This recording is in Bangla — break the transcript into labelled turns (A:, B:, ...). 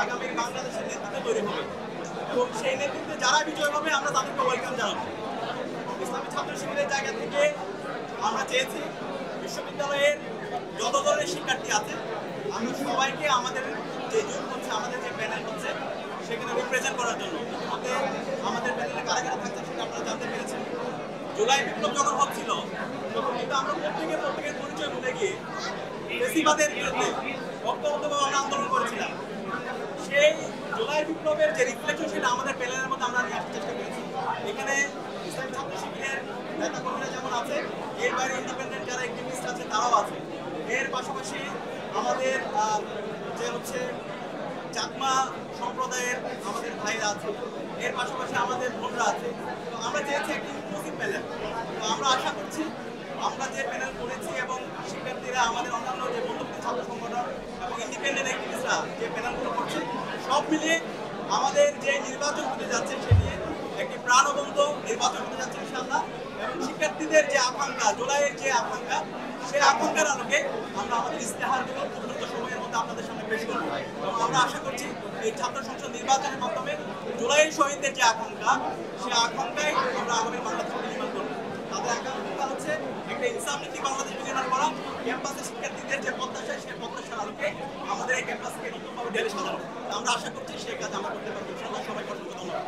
A: আগামীর বাংলাদেশের নেতৃত্ব তৈরি হবে এবং সেই নেতৃত্বে যারা বিজয় হবে আমরা তাদেরকে ওয়েলকাম জানাবো। ইসলামী ছাত্র শিবিরের জায়গা থেকে আমরা চেয়েছি বিশ্ববিদ্যালয়ের যত ধরনের শিক্ষার্থী আছে আমরা সবাইকে আমাদের যে জোট হচ্ছে, আমাদের যে প্যানেল হচ্ছে সেখানে রিপ্রেজেন্ট করার জন্য। ইতিমধ্যে আমাদের প্যানেলে কারা কারা থাকছে সেটা আপনারা জানতে পেরেছেন। জুলাই বিপ্লব যখন হচ্ছিল তখন কিন্তু আমরা প্রত্যেকের পরিচয় ভুলে গিয়ে ফ্যাসিবাদের বিরুদ্ধে ঐক্যবদ্ধভাবে আমরা আন্দোলন করেছিলাম। সেই জুলাই বিপ্লবের যে রিফ্লেকশন সেটা আমাদের প্যানেলের মধ্যে আমরা নিয়ে আসার চেষ্টা করেছি। এখানে ইসলামী ছাত্র শিবিরের নেতাকর্মীরা যেমন আছে, এর বাইরে ইন্ডিপেন্ডেন্ট যারা অ্যাক্টিভিস্ট আছে তারাও আছে। এর পাশাপাশি আমাদের যে হচ্ছে চাকমা সম্প্রদায়ের আমাদের ভাইরা আছে, এর পাশাপাশি আমাদের বোনরা আছে। তো আমরা চেয়েছি একটি ইনক্লুসিভ প্যানেল। তো আমরা আশা করছি আমরা যে প্যানেল করেছি এবং শিক্ষার্থীরা আমাদের অন্যান্য যে বন্ধুত্ব ছাত্র সংগঠন এবং ইন্ডিপেন্ডেন্ট অ্যাক্টিভিস্টরা যে প্যানেলগুলো করছে সব মিলিয়ে আমাদের যে নির্বাচন হতে যাচ্ছে সে নিয়ে একটি প্রাণবন্ত নির্বাচন হতে যাচ্ছে ইনশাআল্লাহ। এবং শিক্ষার্থীদের যে আকাঙ্ক্ষা, জুলাইয়ের যে আকাঙ্ক্ষা, সেই আকাঙ্ক্ষার আলোকে আমরা আমাদের ইস্তেহারগুলো খুব দ্রুত সময়ের মধ্যে আপনাদের সামনে পেশ করব। এবং আমরা আশা করছি এই ছাত্র সংসদ নির্বাচনের মাধ্যমে জুলাইয়ের শহীদদের যে আকাঙ্ক্ষা, সেই আকাঙ্ক্ষায় আমরা আগামী বাংলাদেশ নির্মাণ করব। তাদের আকাঙ্ক্ষা হচ্ছে একটা ইনসাফভিত্তিক বাংলাদেশ নির্মাণ করা, ক্যাম্পাসে শিক্ষার্থীদের যে প্রত্যাশা সেই প্রত্যাশার আলোকে আমাদের এই ক্যাম্পাসকে নতুনভাবে ঢেলে সাজানো। আমরা আশা করছি সেই কাজ আমরা করতে পারবো ইনশাআল্লাহ। সবাই অসংখ্য ধন্যবাদ।